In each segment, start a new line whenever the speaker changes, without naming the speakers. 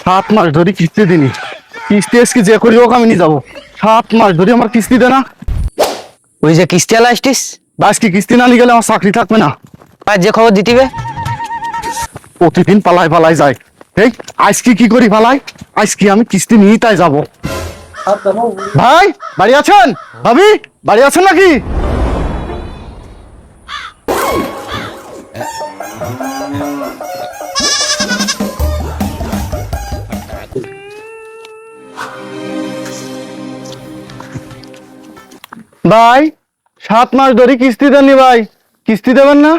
7 মাস ধরে কিস্তি দিনি, কিস্তি আজকে যে করি হোক আমি নিয়ে যাবো। 7 মাস ধরে আমার কিস্তি দে না।
ওই যে কিস্তি আলা আসতিস,
আজকে কিস্তি না নিয়ে গেলে আমার চাকরি থাকবে না।
আর যে খবর দিতিবে
প্রতিদিন পালাই পালাই যায়। এই আজকে কি করি পালাই, আজকে আমি কিস্তি নিয়ে তাই যাবো। ভাই বাড়ি আছেন? ভাবি বাড়ি আছেন নাকি? ভাই 7 মাস ধরে কিস্তি দেননি ভাই, কিস্তি দেবেন না?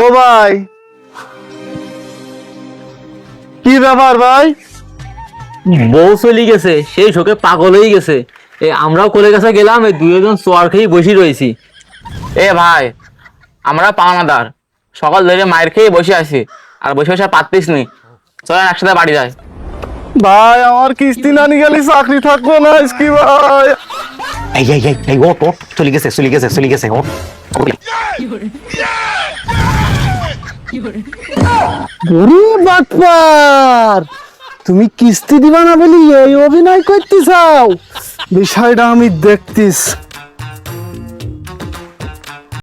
ও ভাই কি ব্যাপার ভাই?
বউ চলে গেছে, সেই শোকে পাগল হয়ে গেছে। আমরাও কোলে কাছে গেলাম, এই দুইজন চোয়ার খেয়ে বসে রয়েছি। ভাই আমরা পাওনাদার, সকাল ধরে মায়ের খেয়ে বসে আছি, আর বসে বসে আর পারতিস নি। চলেন একসাথে বাড়ি যায়।
ভাই আমার কিস্তি না নিয়ে গেলে চাকরি থাকবো না আজকে ভাই।
এই এই এই এই ওট ওট চলে গেছে চলে গেছে চলে গেছে ওট।
গরু বাটপার, তুমি কিস্তি দিবা না বলি এই অভিনয় করতে চাও? বিষয়টা আমি দেখতিস।